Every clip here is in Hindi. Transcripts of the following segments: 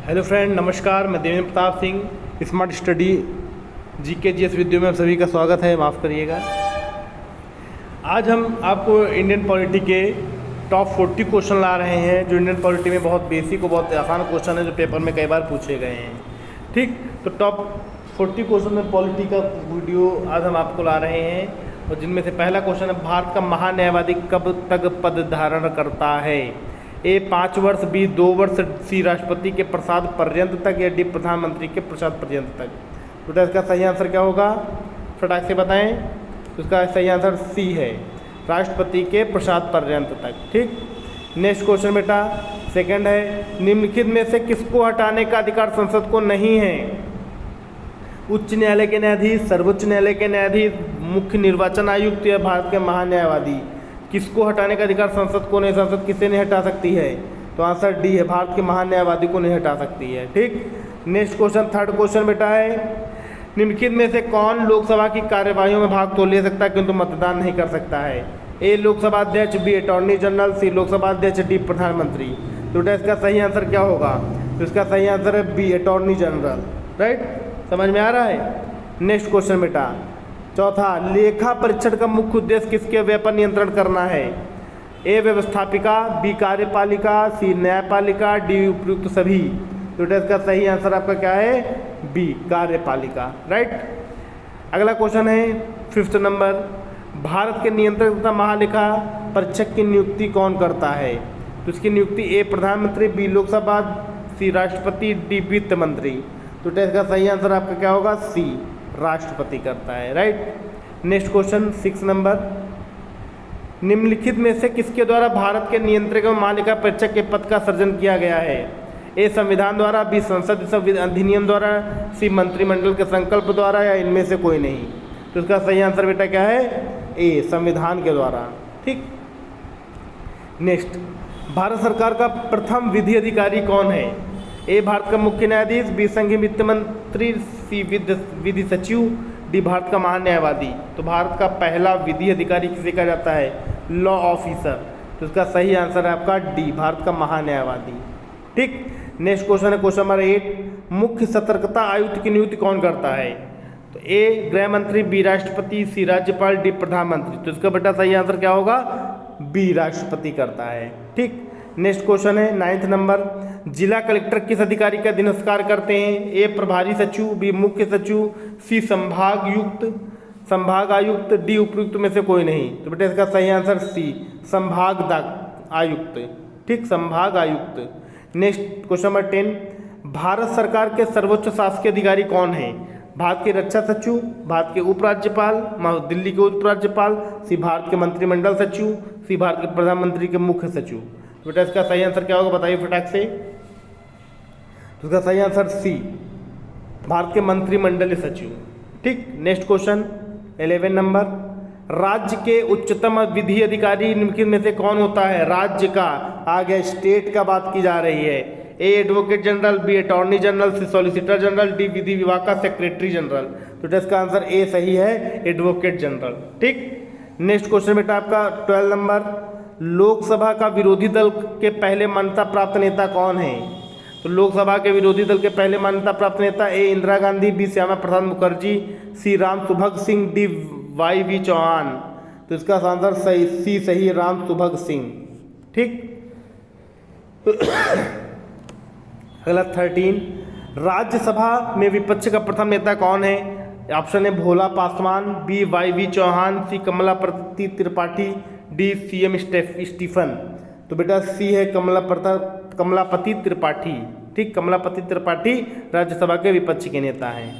हेलो फ्रेंड, नमस्कार। मैं Devendra Pratap Singh, smart study GK GS video में आप सभी का स्वागत है। माफ़ करिएगा। आज हम आपको इंडियन पॉलिटी के टॉप 40 क्वेश्चन ला रहे हैं, जो इंडियन पॉलिटी में बहुत बेसिक और बहुत आसान क्वेश्चन है, जो पेपर में कई बार पूछे गए हैं। ठीक, तो टॉप 40 क्वेश्चन में पॉलिटी का वीडियो आज हम आपको ला रहे हैं, और जिनमें से पहला क्वेश्चन है, भारत का महान्यायवादी कब तक पद धारण करता है? ए 5 वर्ष, बी 2 वर्ष, सी राष्ट्रपति के प्रसाद पर्यंत तक, या डी प्रधानमंत्री के प्रसाद पर्यंत तक। तो इसका सही आंसर क्या होगा, फटाक से बताएं। तो इसका सही आंसर सी है, राष्ट्रपति के प्रसाद पर्यंत तक। ठीक, नेक्स्ट क्वेश्चन बेटा, सेकंड है, निम्नलिखित में से किसको हटाने का अधिकार संसद को नहीं है? उच्च न्यायालय के न्यायाधीश, सर्वोच्च न्यायालय के न्यायाधीश, मुख्य निर्वाचन आयुक्त, या भारत के महान्यायवादी? किसको हटाने का अधिकार संसद को नहीं, संसद किसे नहीं हटा सकती है? तो आंसर डी है, भारत के महान्यायवादी को नहीं हटा सकती है। ठीक, नेक्स्ट क्वेश्चन, थर्ड क्वेश्चन बेटा है, निम्नलिखित में से कौन लोकसभा की कार्यवाहियों में भाग तो ले सकता है किंतु मतदान नहीं कर सकता है? ए लोकसभा अध्यक्ष, बी अटॉर्नी जनरल, सी लोकसभा अध्यक्ष, डी प्रधानमंत्री। तो बेटा इसका सही आंसर क्या होगा? तो इसका सही आंसर है बी अटॉर्नी जनरल। राइट, समझ में आ रहा है। नेक्स्ट क्वेश्चन बेटा, चौथा, लेखा परीक्षण का मुख्य उद्देश्य किसके व्यय पर नियंत्रण करना है? ए व्यवस्थापिका, बी कार्यपालिका, सी न्यायपालिका, डी उपयुक्त सभी। तो इसका सही आंसर आपका क्या है? बी कार्यपालिका। राइट, अगला क्वेश्चन है 5th नंबर, भारत के नियंत्रक तथा महालेखा परीक्षक की नियुक्ति कौन करता है? तो इसकी नियुक्ति ए प्रधानमंत्री, बी लोकसभा, सी राष्ट्रपति, डी वित्त मंत्री। तो इसका सही आंसर आपका क्या होगा? सी राष्ट्रपति करता है। राइट, नेक्स्ट क्वेश्चन 6 नंबर, निम्नलिखित में से किसके द्वारा भारत के नियंत्रक एवं महालेखा परीक्षक के पद का सृजन किया गया है? ए संविधान द्वारा, बी संसद अधिनियम द्वारा, सी मंत्रिमंडल के संकल्प द्वारा, या इनमें से कोई नहीं। तो इसका सही आंसर बेटा क्या है? ए संविधान के द्वारा। ठीक, नेक्स्ट, भारत सरकार का प्रथम विधि अधिकारी कौन है? ए भारत का मुख्य न्यायाधीश, बी संघीय वित्त मंत्री, सी विधि सचिव, डी भारत का महान्यायवादी। तो भारत का पहला विधि अधिकारी किसे कहा जाता है? Law officer. तो इसका सही आंसर है आपका डी, भारत का महान्यायवादी। ठीक, नेक्स्ट क्वेश्चन है क्वेश्चन नंबर 8, मुख्य सतर्कता आयुक्त की नियुक्ति कौन करता है? तो ए गृह मंत्री, बी राष्ट्रपति, सी राज्यपाल, डी प्रधानमंत्री। तो इसका बेटा सही आंसर क्या होगा? बी राष्ट्रपति करता है। ठीक, नेक्स्ट क्वेश्चन है 9th नंबर, जिला कलेक्टर किस अधिकारी का दिनस्कार करते हैं? ए प्रभारी सचिव, बी मुख्य सचिव, सी संभाग आयुक्त, डी उपयुक्त में से कोई नहीं। तो बेटा इसका सही आंसर सी संभाग आयुक्त। ठीक, संभाग आयुक्त। नेक्स्ट क्वेश्चन नंबर 10, भारत सरकार के सर्वोच्च शासकीय अधिकारी कौन है? भारत के रक्षा सचिव, भारत के उपराज्यपाल, दिल्ली के उपराज्यपाल, सी भारत के मंत्रिमंडल सचिव, सी भारत के प्रधानमंत्री के मुख्य सचिव। तो बेटा इसका सही आंसर क्या होगा, बताइए फटाक से। तो इसका सही आंसर सी भारत के मंत्रिमंडलीय सचिव। ठीक, नेक्स्ट क्वेश्चन 11 नंबर, राज्य के उच्चतम विधि अधिकारी निम्नलिखित में से कौन होता है? राज्य का, आगे स्टेट का बात की जा रही है। A advocate general, B attorney general, C solicitor general, D विधि विभाग का सेक्रेटरी जनरल। तो इसका आंसर ए सही है, एडवोकेट जनरल। ठीक, नेक्स्ट क्वेश्चन बेटा आपका 12 नंबर, लोकसभा का विरोधी दल के पहले मान्यता प्राप्त नेता कौन है? तो लोकसभा के विरोधी दल के पहले मान्यता प्राप्त नेता ए इंदिरा गांधी, बी श्यामा प्रसाद मुखर्जी, सी राम सुभग सिंह, डी वाई चौहान। तो इसका आंसर सही सी सही, राम सुभग सिंह। ठीक, अगला 13, राज्यसभा में विपक्ष का प्रथम नेता कौन है? ऑप्शन है Bhola Paswan, B Y Chauhan, C Kamlapati Tripathi, D CM Stephen. तो बेटा सी है कमलापति त्रिपाठी। ठीक, कमलापति त्रिपाठी राज्यसभा के विपक्ष के नेता हैं।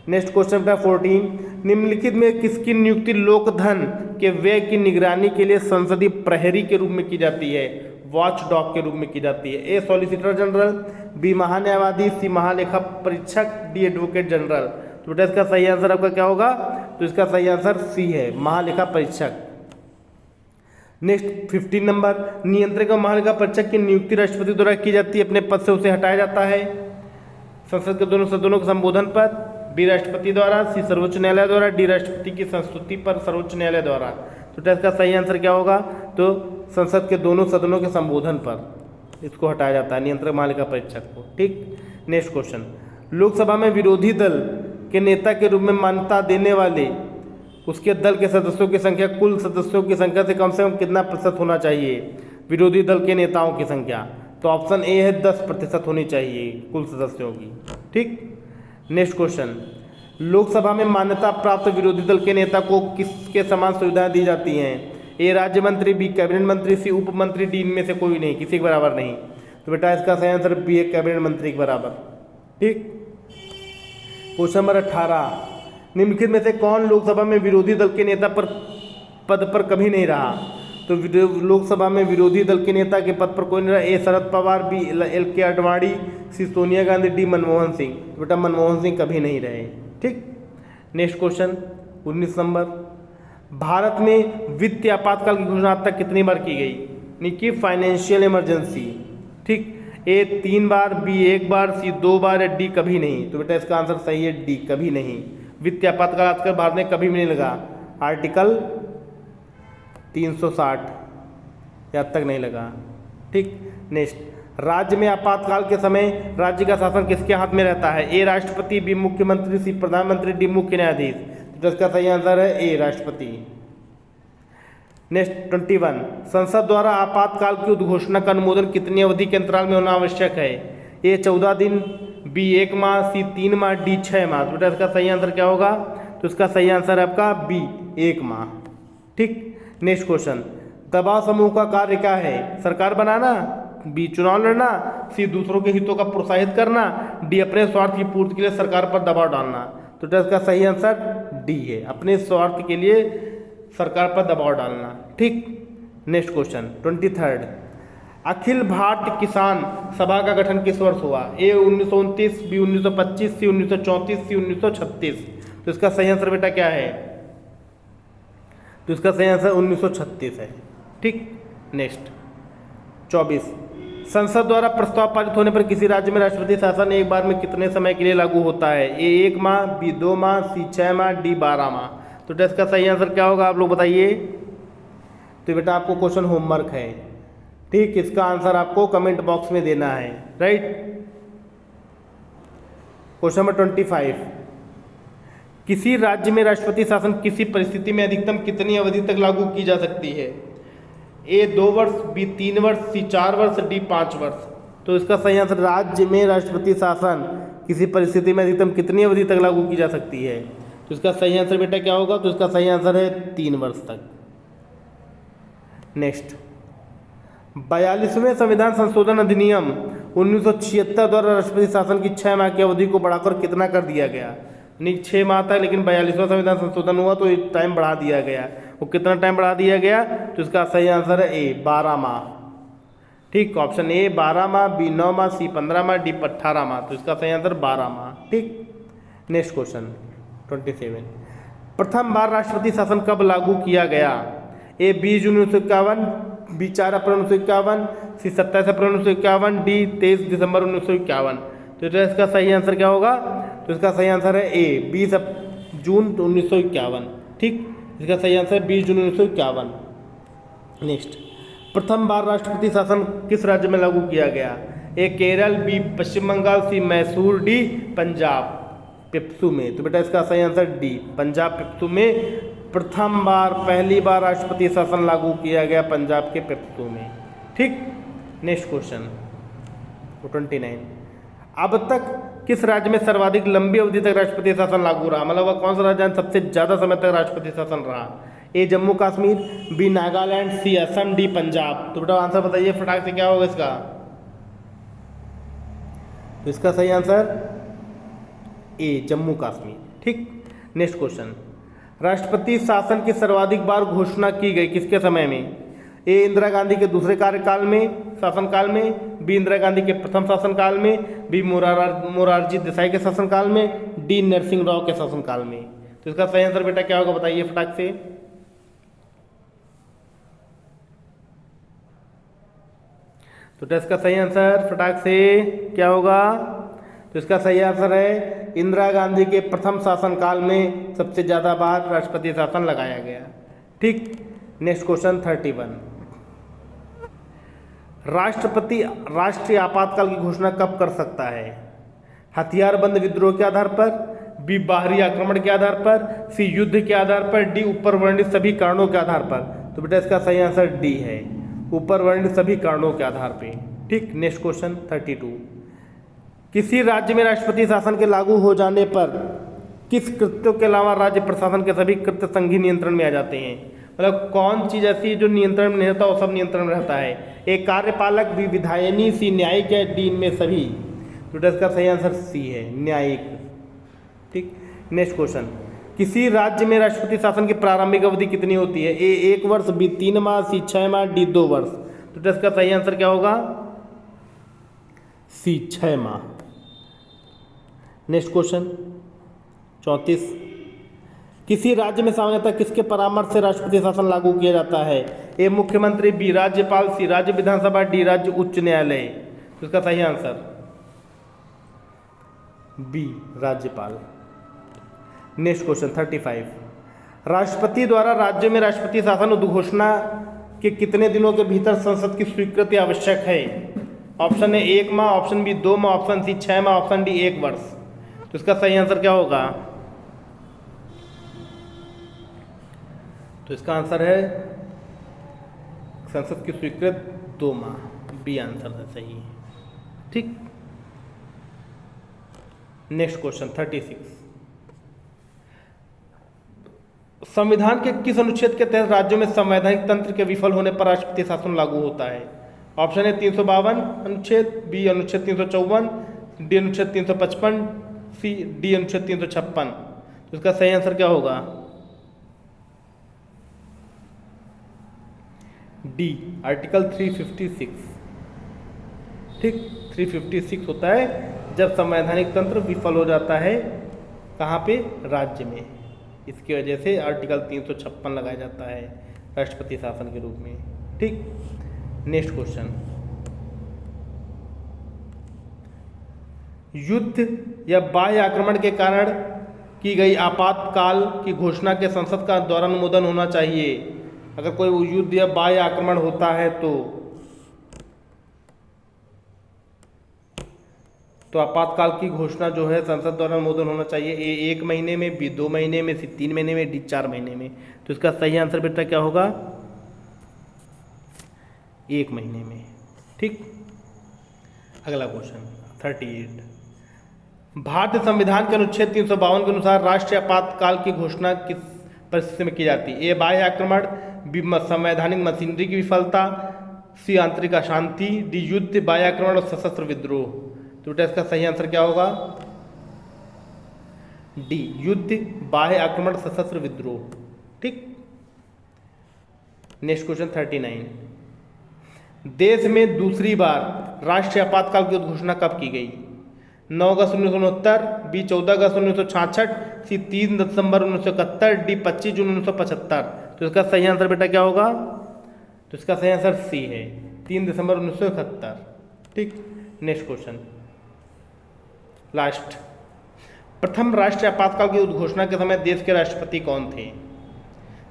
नेक्स्ट क्वेश्चन बेटा 14, निम्नलिखित में किसकी नियुक्ति लोकधन के व्यय की निगरानी के लिए संसदीय प्रहरी के रूप में की जाती है? वॉच डॉग के रूप में की जाती है। ए सॉलिसिटर जनरल, बी महान्यायवादी, सी महालेखा परीक्षक, डी एडवोकेट जनरल। तो बेटा इसका सही आंसर आपका क्या होगा? तो इसका सही आंसर सी है, महालेखा परीक्षक। नेक्स्ट 15 नंबर, नियंत्रक और महालेखा परीक्षक की नियुक्ति राष्ट्रपति द्वारा की जाती है, अपने पद से उसे हटाया जाता है संसद के दोनों सदनों के संबोधन पर, बी राष्ट्रपति द्वारा, सी सर्वोच्च न्यायालय द्वारा, डी राष्ट्रपति की संस्तुति पर सर्वोच्च न्यायालय द्वारा। तो इसका सही आंसर क्या होगा? तो संसद के दोनों सदनों के संबोधन पर इसको हटाया जाता है, नियंत्रक महालेखा परीक्षक को। ठीक, नेक्स्ट क्वेश्चन, लोकसभा में विरोधी दल के नेता के रूप में मान्यता देने वाले उसके दल के सदस्यों की संख्या कुल सदस्यों की संख्या से कम कितना प्रतिशत होना चाहिए? विरोधी दल के नेताओं की संख्या, तो ऑप्शन ए है 10% होनी चाहिए कुल सदस्यों की। ठीक। नेक्स्ट क्वेश्चन, लोकसभा में मान्यता प्राप्त विरोधी दल के नेता को किसके समान सुविधाएं दी जाती हैं? ए राज्य मंत्री, बी कैबिनेट मंत्री, सी उप मंत्री, डी इनमें से कोई नहीं, किसी के बराबर नहीं। तो बेटा इसका सही आंसर बी है, कैबिनेट मंत्री के बराबर। ठीक। क्वेश्चन नंबर 18, निम्नलिखित में से कौन लोकसभा में विरोधी दल के नेता पद पर कभी नहीं रहा? तो लोकसभा में विरोधी दल के नेता के पद पर कोई नहीं रहा। ए शरद पवार, बी एल के आडवाणी, सी सोनिया गांधी, डी मनमोहन सिंह। तो बेटा मनमोहन सिंह कभी नहीं रहे। ठीक। नेक्स्ट क्वेश्चन 19 नंबर, भारत में वित्तीय आपातकाल की घोषणा अब तक कितनी बार की गई? निकी फाइनेंशियल इमरजेंसी। ठीक। ए 3 बार, बी 1 बार, सी 2 बार, या डी कभी नहीं। तो बेटा इसका आंसर सही है डी, कभी नहीं। वित्तीय आपातकाल आजकल भारत में कभी भी नहीं लगा। आर्टिकल 360 या तक नहीं लगा। ठीक। नेक्स्ट, राज्य में आपातकाल के समय राज्य का शासन किसके हाथ में रहता है? ए राष्ट्रपति, बी मुख्यमंत्री, सी प्रधानमंत्री, डी मुख्य न्यायाधीश। तो इसका सही आंसर है ए राष्ट्रपति। नेक्स्ट 21, संसद द्वारा आपातकाल की उद्घोषणा का अनुमोदन कितनी अवधि के अंतराल में होना आवश्यक है? ए 14 दिन, बी 1 माह, सी 3 माह, डी 6 माह। तो बेटा इसका सही आंसर क्या होगा? तो इसका सही आंसर है आपका बी 1 माह। ठीक। नेक्स्ट क्वेश्चन, दबाव समूह का कार्य क्या है? सरकार बनाना, बी चुनाव लड़ना, सी दूसरों के हितों का प्रोत्साहित करना, डी अपने स्वार्थ की पूर्ति के लिए सरकार पर दबाव डालना। तो इसका सही आंसर डी है, अपने स्वार्थ के लिए सरकार पर दबाव डालना। ठीक। नेक्स्ट क्वेश्चन 23, अखिल भारतीय किसान सभा का गठन किस वर्ष हुआ? ए 1929, बी 1925, सी 1934, सी 1936। तो इसका सही आंसर बेटा क्या है? तो इसका सही आंसर 1936 है। ठीक। नेक्स्ट 24, संसद द्वारा प्रस्ताव पारित होने पर किसी राज्य में राष्ट्रपति शासन एक बार में कितने समय के लिए लागू होता है? ए 1 माह, बी 2 माह, सी 6 माह, डी 12 माह। तो इसका सही आंसर क्या होगा आप लोग बताइए? तो बेटा आपको क्वेश्चन होमवर्क है। ठीक। इसका आंसर आपको कमेंट बॉक्स में देना है। राइट। क्वेश्चन नंबर 25, किसी राज्य में राष्ट्रपति शासन किसी परिस्थिति में अधिकतम कितनी अवधि तक लागू की जा सकती है? ए 2 वर्ष, बी 3 वर्ष, सी 4 वर्ष, डी 5 वर्ष। तो इसका सही आंसर, राज्य में राष्ट्रपति शासन किसी परिस्थिति में अधिकतम कितनी अवधि तक लागू की जा सकती है? तो इसका सही आंसर बेटा क्या होगा? तो इसका सही आंसर है 3 वर्ष तक। नेक्स्ट, 42वें संविधान संशोधन अधिनियम 1976 द्वारा राष्ट्रपति शासन की 6 माह की अवधि को बढ़ाकर कितना कर दिया गया? नहीं 6 माह था, लेकिन 42वां संविधान संशोधन हुआ तो टाइम बढ़ा दिया गया। वो कितना टाइम बढ़ा दिया गया? तो इसका सही आंसर है ए 12 माह। ठीक। ऑप्शन ए 12 माह, बी 9 माह, सी 15 माह, डी 18 माह। तो इसका सही आंसर 12 माह। ठीक। नेक्स्ट क्वेश्चन 27, प्रथम बार राष्ट्रपति शासन कब लागू किया गया? ए 20 जून 1951, बी 4 अप्रैल 1951, सी 27 अप्रैल 1951, डी 23 दिसंबर 1951। तो इसका सही आंसर क्या होगा? तो इसका सही आंसर है ए 20 जून 1951। ठीक। इसका सही आंसर 20 जून 1951। नेक्स्ट, प्रथम बार राष्ट्रपति शासन किस राज्य में लागू किया गया? ए केरल, बी पश्चिम बंगाल, सी मैसूर, डी पंजाब पिप्सू में। तो बेटा इसका सही आंसर डी पंजाब पिप्सू में प्रथम बार, पहली बार राष्ट्रपति शासन लागू किया गया पंजाब के पिप्सू में। ठीक। नेक्स्ट क्वेश्चन 29, अब तक किस राज्य में सर्वाधिक लंबी अवधि तक राष्ट्रपति शासन लागू रहा? मतलब वह कौन सा राज्य सबसे ज़्यादा समय तक राष्ट्रपति शासन रहा? ए जम्मू कश्मीर, बी नागालैंड, सी असम, डी पंजाब। तो बेटा आंसर बताइए फटाक से क्या होगा इसका? तो इसका सही आंसर ए जम्मू कश्मीर। ठीक। नेक्स्ट क्वेश्चन, राष्ट्रपति शासन की सर्वाधिक बार घोषणा की गई किसके समय में? ए इंदिरा गांधी के दूसरे कार्यकाल में, शासनकाल में, बी इंदिरा गांधी के प्रथम शासनकाल में, बी मोरारजी देसाई के शासनकाल में, डी नरसिंह राव के शासनकाल में। तो इसका सही आंसर बेटा क्या होगा बताइए फटाक से? तो इसका सही आंसर फटाक से क्या होगा? तो इसका सही आंसर है इंदिरा गांधी के प्रथम शासनकाल में सबसे ज़्यादा बार राष्ट्रपति शासन लगाया गया। ठीक। नेक्स्ट क्वेश्चन 31, राष्ट्रपति राष्ट्रीय आपातकाल की घोषणा कब कर सकता है? हथियारबंद विद्रोह के आधार पर, बी बाहरी आक्रमण के आधार पर, सी युद्ध के आधार पर, डी ऊपर वर्णित सभी कारणों के आधार पर। तो बेटा इसका सही आंसर डी है, ऊपर वर्णित सभी कारणों के आधार पे। ठीक, नेक्स्ट क्वेश्चन 32। किसी राज्य में राष्ट्रपति शासन के लागू हो जाने पर किस कृत्यों के अलावा राज्य प्रशासन के सभी कृत्य संघीय नियंत्रण में आ जाते हैं? मतलब कौन चीज ऐसी जो नियंत्रण में नहीं रहता वो सब नियंत्रण में रहता है? एक कार्यपालक, बी विधायनी, सी न्यायिक है, डी इनमें सभी। तो इसका सही आंसर सी है, न्यायिक। ठीक, नेक्स्ट क्वेश्चन। किसी राज्य में राष्ट्रपति शासन की प्रारंभिक अवधि कितनी होती है? ए 1 वर्ष, बी 3 माह, सी 6 माह, डी 2 वर्ष। तो इसका सही आंसर क्या होगा? सी 6 माह। Next question 34। किसी राज्य में सामान्यतः किसके परामर्श से राष्ट्रपति शासन लागू किया जाता है? ए मुख्यमंत्री, बी राज्यपाल, सी राज्य विधानसभा, डी राज्य उच्च न्यायालय। तो इसका सही आंसर बी राज्यपाल। Next question 35। राष्ट्रपति द्वारा राज्य में राष्ट्रपति शासन उद्घोषणा के कितने दिनों के भीतर संसद की स्वीकृति आवश्यक है? ऑप्शन ए 1 माह, ऑप्शन बी 2 माह, ऑप्शन सी 6 माह, ऑप्शन डी 1 वर्ष। तो इसका सही आंसर क्या होगा? तो इसका आंसर है संसद की स्वीकृत 2 माह, बी आंसर है सही। ठीक, नेक्स्ट क्वेश्चन 36। संविधान के किस अनुच्छेद के तहत राज्यों में संवैधानिक तंत्र के विफल होने पर राष्ट्रपति शासन लागू होता है? ऑप्शन ए 352 अनुच्छेद, बी अनुच्छेद 354, डी अनुच्छेद 355, सी डी अनुच्छेद 356। तो इसका सही आंसर क्या होगा? D article 356। ठीक, 356 होता है जब संवैधानिक तंत्र विफल हो जाता है। कहाँ पे? राज्य में। इसकी वजह से आर्टिकल 356 लगाया जाता है राष्ट्रपति शासन के रूप में। ठीक, नेक्स्ट क्वेश्चन। युद्ध या बाह्य आक्रमण के कारण की गई आपातकाल की घोषणा के संसद का द्वारा अनुमोदन होना चाहिए। अगर कोई युद्ध या बाह्य आक्रमण होता है तो आपातकाल की घोषणा जो है संसद द्वारा अनुमोदन होना चाहिए। ए 1 महीने में, बी 2 महीने में, सी 3 महीने में, डी 4 महीने में। तो इसका सही आंसर बेटा क्या होगा? 1 महीने में। ठीक, अगला क्वेश्चन 38। भारतीय संविधान के अनुच्छेद 352 के अनुसार राष्ट्रीय आपातकाल की घोषणा किस परिस्थिति में की जाती है? ए बाह्य आक्रमण, बी संवैधानिक मशीनरी की विफलता, सी आंतरिक अशांति, डी युद्ध, बाह्य आक्रमण और सशस्त्र विद्रोह। तो बेटा इसका सही आंसर क्या होगा? डी युद्ध, बाह्य आक्रमण, सशस्त्र विद्रोह। ठीक, नेक्स्ट क्वेश्चन 39। देश में दूसरी बार राष्ट्रीय आपातकाल की घोषणा कब की गई? 9 अगस्त 1969, बी 14 अगस्त 1966, सी 3 दिसंबर 1971, डी 25 जून 1975। तो इसका सही आंसर बेटा क्या होगा? तो इसका सही आंसर सी है, 3 दिसंबर 1971। ठीक, नेक्स्ट क्वेश्चन लास्ट। प्रथम राष्ट्रीय आपातकाल की उद्घोषणा के समय देश के राष्ट्रपति कौन थे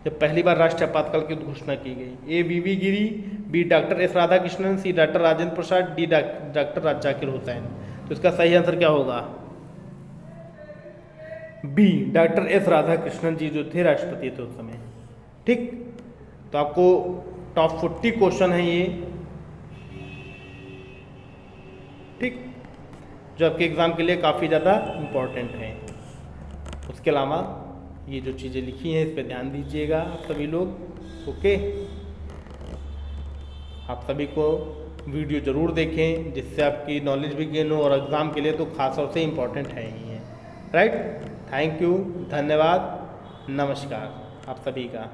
जब पहली बार राष्ट्रीय आपातकाल की उद्घोषणा की गई? A V Giri, B doctor S Radhakrishnan, C doctor Rajendra Prasad, D doctor Zakir Hussain. तो इसका सही आंसर क्या होगा? B doctor S Radhakrishnan ji जो थे राष्ट्रपति थे उस समय। ठीक, तो आपको टॉप 40 क्वेश्चन है ये। ठीक, जो आपके एग्ज़ाम के लिए काफ़ी ज़्यादा इम्पॉर्टेंट है। उसके अलावा ये जो चीज़ें लिखी हैं इस पर ध्यान दीजिएगा आप सभी लोग। ओके, आप सभी को वीडियो ज़रूर देखें जिससे आपकी नॉलेज भी गेन हो, और एग्ज़ाम के लिए तो खास तौर से इम्पॉर्टेंट है ही है। राइट, थैंक यू, धन्यवाद, नमस्कार आप सभी का।